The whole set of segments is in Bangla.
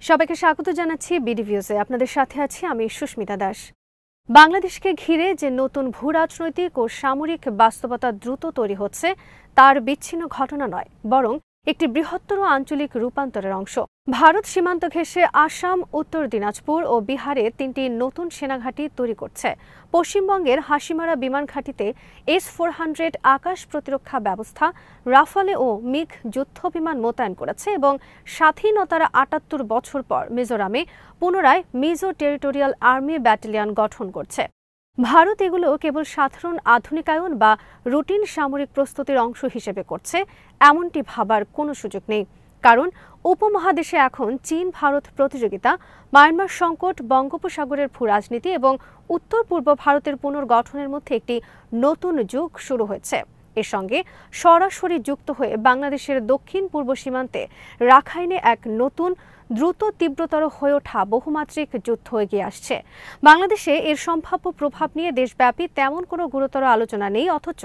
সবাইকে স্বাগত জানাচ্ছি বিডিভিউজে। আপনাদের সাথে আছি আমি সুস্মিতা দাস। বাংলাদেশকে ঘিরে যে নতুন ভূরাজনৈতিক ও সামরিক বাস্তবতা দ্রুত তৈরি হচ্ছে তার বিচ্ছিন্ন ঘটনা নয়, বরং একটি বৃহত্তর আঞ্চলিক রূপান্তরের অংশ। ভারত সীমান্ত ঘেঁষে আসাম, উত্তর দিনাজপুর ও বিহারে ৩টি নতুন সেনাঘাঁটি তৈরি করছে। পশ্চিমবঙ্গের হাসিমারা বিমান ঘাঁটিতে S-400 আকাশ প্রতিরক্ষা ব্যবস্থা, রাফালে ও মিগ যুদ্ধ বিমান মোতায়েন করেছে এবং স্বাধীনতার ৭৮ বছর পর মিজোরামে পুনরায় মিজো টেরিটোরিয়াল আর্মি ব্যাটালিয়ন গঠন করছে। ভারত এগুলো কেবল সাধারণ আধুনিকায়ন বা রুটিন সামরিক প্রস্তুতির অংশ হিসেবে করছে এমনটি ভাবার কোনো সুযোগ নেই, কারণ উপমহাদেশে এখন চীন ভারত প্রতিযোগিতা, মায়ানমার সংকট, বঙ্গোপসাগরের ভূরাজনীতি এবং উত্তর পূর্ব ভারতের পুনর্গঠনের মধ্যে একটি নতুন যুগ শুরু হয়েছে। এর সঙ্গে সরাসরি যুক্ত হয়ে বাংলাদেশের দক্ষিণ পূর্ব সীমান্তে রাখাইনে এক নতুন দ্রুত তীব্রতর হয়ে ওঠা বহুমাত্রিক যুদ্ধ এগিয়ে আসছে। বাংলাদেশে এর সম্ভাব্য প্রভাব নিয়ে দেশব্যাপী তেমন কোনো গুরুতর আলোচনা নেই, অথচ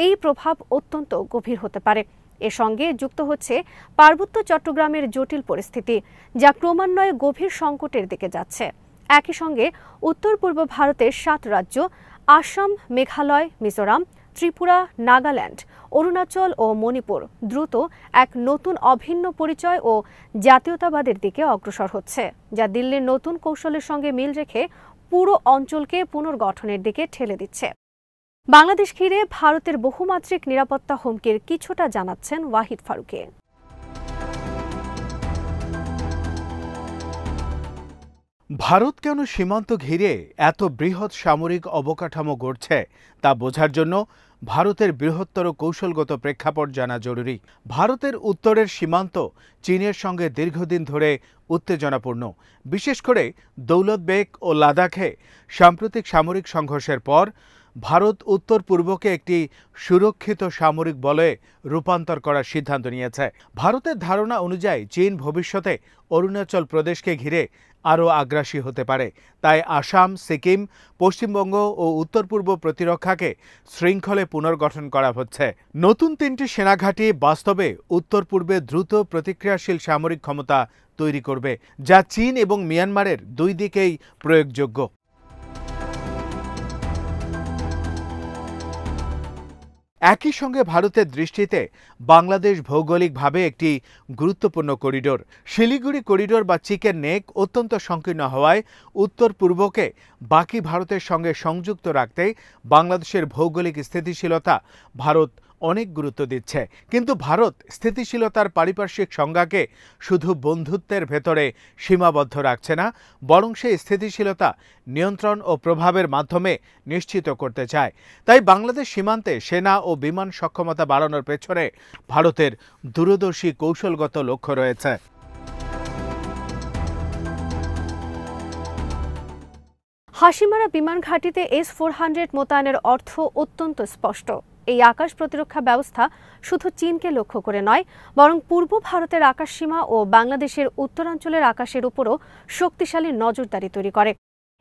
এই প্রভাব অত্যন্ত গভীর হতে পারে। এর সঙ্গে যুক্ত হচ্ছে পার্বত্য চট্টগ্রামের জটিল পরিস্থিতি, যা ক্রমান্বয়ে গভীর সংকটের দিকে যাচ্ছে। একই সঙ্গে উত্তর পূর্ব ভারতের 7 রাজ্য আসাম, মেঘালয়, মিজোরাম, ত্রিপুরা, নাগাল্যান্ড, অরুণাচল ও মণিপুর দ্রুত এক নতুন অভিন্ন পরিচয় ও জাতীয়তাবাদের দিকে অগ্রসর হচ্ছে, যা দিল্লির নতুন কৌশলের সঙ্গে মিল রেখে পুরো অঞ্চলকে পুনর্গঠনের দিকে ঠেলে দিচ্ছে। বাংলাদেশ ঘিরে ভারতের বহুমাত্রিক নিরাপত্তা হুমকির কিছুটা জানাচ্ছেন ওয়াহিদ ফারুকে। ভারত কেন সীমান্ত ঘিরে এত বৃহৎ সামরিক অবকাঠামো গড়ছে তা বোঝার জন্য ভারতের বৃহত্তর কৌশলগত প্রেক্ষাপট জানা জরুরি। ভারতের উত্তরের সীমান্ত চীনের সঙ্গে দীর্ঘদিন ধরে উত্তেজনাপূর্ণ, বিশেষ করে দৌলত বেগ ও লাদাখে সাম্প্রতিক সামরিক সংঘর্ষের পর ভারত উত্তর পূর্বকে একটি সুরক্ষিত সামরিক বলয়ে রূপান্তর করার সিদ্ধান্ত নিয়েছে। ভারতের ধারণা অনুযায়ী চীন ভবিষ্যতে অরুণাচল প্রদেশকে ঘিরে আরও আগ্রাসী হতে পারে, তাই আসাম, সিকিম, পশ্চিমবঙ্গ ও উত্তর পূর্ব প্রতিরক্ষাকে শৃঙ্খলে পুনর্গঠন করা হচ্ছে। নতুন 3টি সেনাঘাঁটি বাস্তবে উত্তর পূর্বে দ্রুত প্রতিক্রিয়াশীল সামরিক ক্ষমতা তৈরি করবে, যা চীন এবং মিয়ানমারের দুই দিকেই প্রয়োগযোগ্য। একই সঙ্গে ভারতের দৃষ্টিতে বাংলাদেশ ভৌগোলিকভাবে একটি গুরুত্বপূর্ণ করিডোর। শিলিগুড়ি করিডোর বা চিকেন নেক অত্যন্ত সংকীর্ণ হওয়ায় উত্তর পূর্বকে বাকি ভারতের সঙ্গে সংযুক্ত রাখতে বাংলাদেশের ভৌগোলিক স্থিতিশীলতা ভারত অনেক গুরুত্ব দিচ্ছে। কিন্তু ভারত স্থিতিশীলতার পারিপার্শ্বিক সংজ্ঞাকে শুধু বন্ধুত্বের ভেতরে সীমাবদ্ধ রাখছে না, বরং সেই স্থিতিশীলতা নিয়ন্ত্রণ ও প্রভাবের মাধ্যমে নিশ্চিত করতে চায়। তাই বাংলাদেশ সীমান্তে সেনা ও বিমান সক্ষমতা বাড়ানোর পেছনে ভারতের দূরদর্শী কৌশলগত লক্ষ্য রয়েছে। হাসিমারা বিমান ঘাঁটিতে S-400 মোতায়েনের অর্থ অত্যন্ত স্পষ্ট। এই আকাশ প্রতিরক্ষা ব্যবস্থা শুধু চীনকে লক্ষ্য করে নয়, বরং পূর্ব ভারতের আকাশসীমা ও বাংলাদেশের উত্তরাঞ্চলের আকাশের উপরও শক্তিশালী নজরদারি তৈরি করে।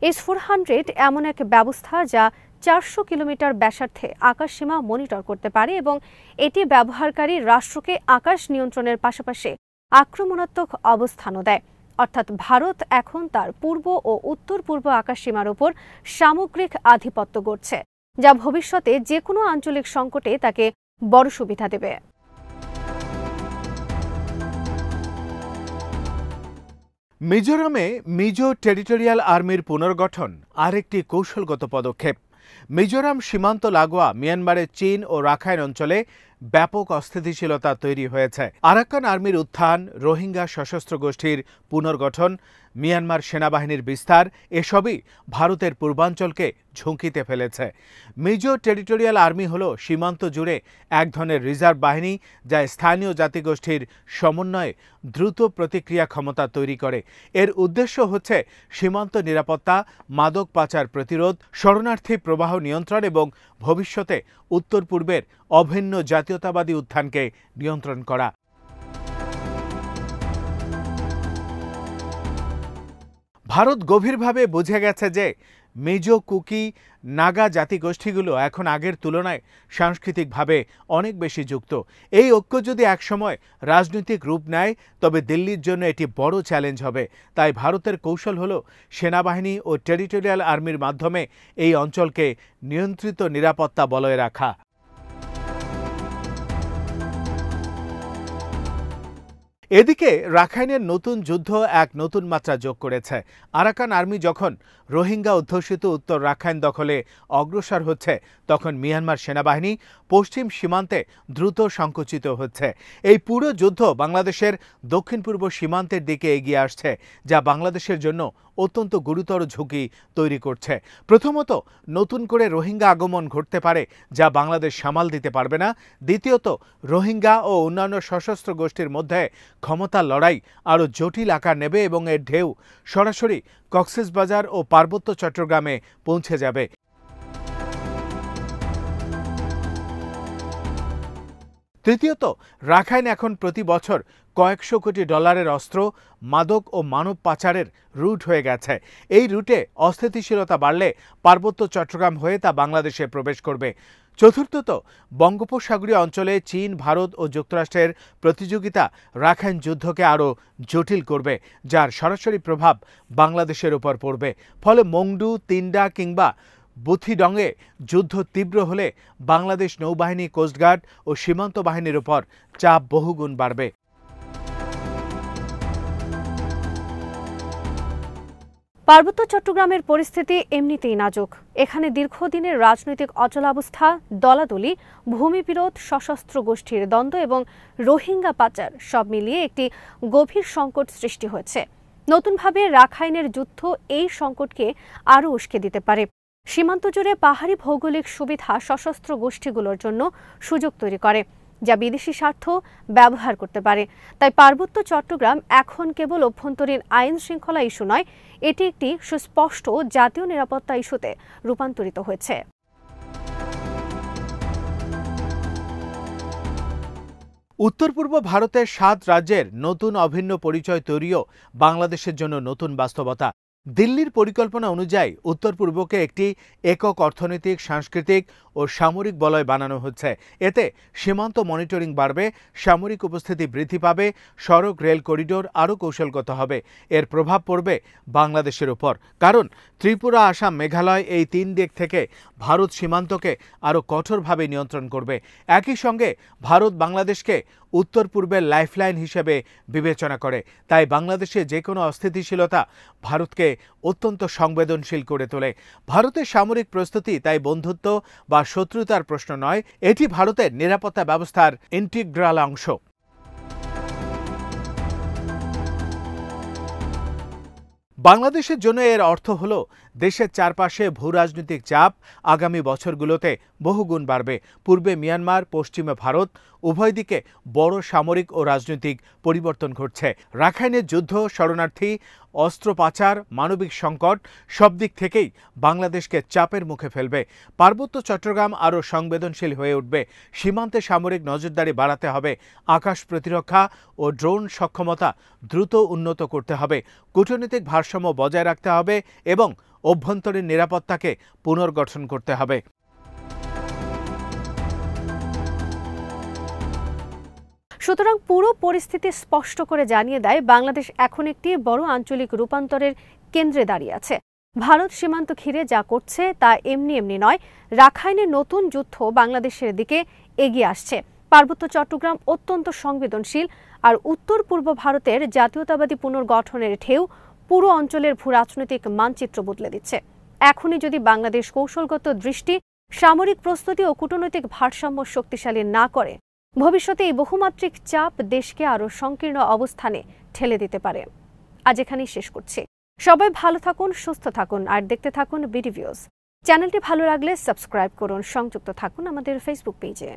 S-400 এমন এক ব্যবস্থা যা 400 কিলোমিটার ব্যাসার্ধে আকাশসীমা মনিটর করতে পারে এবং এটি ব্যবহারকারী রাষ্ট্রকে আকাশ নিয়ন্ত্রণের পাশাপাশি আক্রমণাত্মক অবস্থানও দেয়। অর্থাৎ ভারত এখন তার পূর্ব ও উত্তর পূর্ব আকাশসীমার উপর সামগ্রিক আধিপত্য গড়ছে, যা ভবিষ্যতে যে কোনো আঞ্চলিক সংকটে তাকে বড় সুবিধা দেবে। মিজোরামে মিজো টেরিটোরিয়াল আর্মির পুনর্গঠন আরেকটি কৌশলগত পদক্ষেপ। মিজোরাম সীমান্ত লাগোয়া মিয়ানমারের চীন ও রাখাইন অঞ্চলে ব্যাপক অস্থিতিশীলতা তৈরি হয়েছে। আরাকান আর্মির উত্থান, রোহিঙ্গা সশস্ত্র গোষ্ঠীর পুনর্গঠন, মিয়ানমার সেনাবাহিনীর বিস্তার এসবই ভারতের পূর্বাঞ্চলকে ঝুঁকিতে ফেলেছে। মিজো টেরিটোরিয়াল আর্মি হল সীমান্ত জুড়ে এক ধরনের রিজার্ভ বাহিনী, যা স্থানীয় জাতিগোষ্ঠীর সমন্বয়ে দ্রুত প্রতিক্রিয়া ক্ষমতা তৈরি করে। এর উদ্দেশ্য হচ্ছে সীমান্ত নিরাপত্তা, মাদক পাচার প্রতিরোধ, শরণার্থী প্রবাহ নিয়ন্ত্রণ এবং ভবিষ্যতে উত্তর পূর্বের অভিন্ন জাতীয়তাবাদী উত্থানকে নিয়ন্ত্রণ করা। ভারত গভীরভাবে বুঝে গেছে যে মিজো, কুকি, নাগা জাতিগোষ্ঠীগুলো এখন আগের তুলনায় সাংস্কৃতিকভাবে অনেক বেশি যুক্ত। এই ঐক্য যদি একসময় রাজনৈতিক রূপ নেয় তবে দিল্লির জন্য এটি বড় চ্যালেঞ্জ হবে। তাই ভারতের কৌশল হল সেনাবাহিনী ও টেরিটোরিয়াল আর্মির মাধ্যমে এই অঞ্চলকে নিয়ন্ত্রিত নিরাপত্তা বলয়ে রাখা। এদিকে রাখাইনের নতুন যুদ্ধ এক নতুন মাত্রা যোগ করেছে। আরাকান আর্মি যখন রোহিঙ্গা অধ্যুষিত উত্তর রাখাইন দখলে অগ্রসর হচ্ছে তখন মিয়ানমার সেনাবাহিনী পশ্চিম সীমান্তে দ্রুত সংকুচিত হচ্ছে। এই পুরো যুদ্ধ বাংলাদেশের দক্ষিণ পূর্ব সীমান্তের দিকে এগিয়ে আসছে, যা বাংলাদেশের জন্য অত্যন্ত গুরুতর ঝুঁকি তৈরি করছে। প্রথমত, নতুন করে রোহিঙ্গা আগমন ঘটতে পারে, যা বাংলাদেশ সামাল দিতে পারবে না। দ্বিতীয়ত, রোহিঙ্গা ও অন্যান্য সশস্ত্র গোষ্ঠীর মধ্যে ক্ষমতার লড়াই আরও জটিল আকার নেবে এবং এর ঢেউ সরাসরি কক্সবাজার ও পার্বত্য চট্টগ্রামে পৌঁছে যাবে। তৃতীয়ত, রাখাইন এখন প্রতি বছর কয়েকশো কোটি ডলারের অস্ত্র, মাদক ও মানব পাচারের রুট হয়ে গেছে। এই রুটে অস্থিতিশীলতা বাড়লে পার্বত্য চট্টগ্রাম হয়ে তা বাংলাদেশে প্রবেশ করবে। চতুর্থত, বঙ্গোপসাগরীয় অঞ্চলে চীন, ভারত ও যুক্তরাষ্ট্রের প্রতিযোগিতা রাখাইন যুদ্ধকে আরও জটিল করবে, যার সরাসরি প্রভাব বাংলাদেশের উপর পড়বে। ফলে মংডু, তিনডা কিংবা বুথিডংয়ে যুদ্ধ তীব্র হলে বাংলাদেশ নৌবাহিনী, কোস্টগার্ড ও সীমান্ত বাহিনীর উপর চাপ বহুগুণ বাড়বে। পার্বত্য চট্টগ্রামের পরিস্থিতি এমনিতেই নাজুক। এখানে দীর্ঘদিনের রাজনৈতিক অচলাবস্থা, দলাদলি, ভূমিবিরোধ, সশস্ত্র গোষ্ঠীর দ্বন্দ্ব এবং রোহিঙ্গা পাচার সব মিলিয়ে একটি গভীর সংকট সৃষ্টি হয়েছে। নতুনভাবে রাখাইনের যুদ্ধ এই সংকটকে আরও উস্কে দিতে পারে। সীমান্ত জুড়ে পাহাড়ি ভৌগোলিক সুবিধা সশস্ত্র গোষ্ঠীগুলোর জন্য সুযোগ তৈরি করে, যা বিদেশি স্বার্থ ব্যবহার করতে পারে। তাই পার্বত্য চট্টগ্রাম এখন কেবল অভ্যন্তরীণ আইন শৃঙ্খলা ইস্যু নয়, এটি একটি সুস্পষ্ট জাতীয় নিরাপত্তা ইস্যুতে রূপান্তরিত হয়েছে। উত্তর পূর্ব ভারতের 7 রাজ্যের নতুন অভিন্ন পরিচয় তৈরিও বাংলাদেশের জন্য নতুন বাস্তবতা। দিল্লির পরিকল্পনা অনুযায়ী উত্তর পূর্বকে একটি একক অর্থনৈতিক, সাংস্কৃতিক ও সামরিক বলয় বানানো হচ্ছে। এতে সীমান্ত মনিটরিং বাড়বে, সামরিক উপস্থিতি বৃদ্ধি পাবে, সড়ক, রেল করিডোর আরও কৌশলগত হবে। এর প্রভাব পড়বে বাংলাদেশের উপর, কারণ ত্রিপুরা, আসাম, মেঘালয় এই 3 দিক থেকে ভারত সীমান্তকে আরও কঠোরভাবে নিয়ন্ত্রণ করবে। একই সঙ্গে ভারত বাংলাদেশকে উত্তর পূর্বের লাইফলাইন হিসেবে বিবেচনা করে। তাই বাংলাদেশে যে কোনো অস্থিতিশীলতা ভারতকে অত্যন্ত সংবেদনশীল করে তোলে। ভারতের সামরিক প্রস্তুতি তাই বন্ধুত্ব বা শত্রুতার প্রশ্ন নয়, এটি ভারতের নিরাপত্তা ব্যবস্থার ইন্টিগ্রাল অংশ। বাংলাদেশের জন্য এর অর্থ হল দেশের চারপাশে ভূরাজনৈতিক চাপ আগামী বছরগুলোতে বহুগুণ বাড়বে। পূর্বে মিয়ানমার, পশ্চিমে ভারত, উভয় দিকে বড় সামরিক ও রাজনৈতিক পরিবর্তন ঘটছে। রাখাইনের যুদ্ধ, শরণার্থী, অস্ত্র পাচার, মানবিক সংকট সব দিক থেকেই বাংলাদেশকে চাপের মুখে ফেলবে। পার্বত্য চট্টগ্রাম আরও সংবেদনশীল হয়ে উঠবে। সীমান্তে সামরিক নজরদারি বাড়াতে হবে, আকাশ প্রতিরক্ষা ও ড্রোন সক্ষমতা দ্রুত উন্নত করতে হবে, কূটনৈতিক ভারসাম্য বজায় রাখতে হবে এবং অভ্যন্তরীণ নিরাপত্তাকে পুনর্গঠন করতে হবে। সুতরাং পুরো পরিস্থিতি স্পষ্ট করে জানিয়ে দেয় বাংলাদেশ এখন একটি বড় আঞ্চলিক রূপান্তরের কেন্দ্রে দাঁড়িয়ে আছে। ভারত সীমান্ত ঘিরে যা করছে তা এমনি এমনি নয়। রাখাইনের নতুন যুদ্ধ বাংলাদেশের দিকে এগিয়ে আসছে। পার্বত্য চট্টগ্রাম অত্যন্ত সংবেদনশীল, আর উত্তর পূর্ব ভারতের জাতীয়তাবাদী পুনর্গঠনের ঢেউ পুরো অঞ্চলের ভূরাজনৈতিক মানচিত্র বদলে দিচ্ছে। এখনই যদি বাংলাদেশ কৌশলগত দৃষ্টি, সামরিক প্রস্তুতি ও কূটনৈতিক ভারসাম্য শক্তিশালী না করে, ভবিষ্যতে এই বহুমাত্রিক চাপ দেশকে আরও সংকীর্ণ অবস্থানে ঠেলে দিতে পারে। আজ এখানেই শেষ করছি। সবাই ভালো থাকুন, সুস্থ থাকুন আর দেখতে থাকুন বিডি ভিউজ। চ্যানেলটি ভালো লাগলে সাবস্ক্রাইব করুন, সংযুক্ত থাকুন আমাদের ফেসবুক পেজে।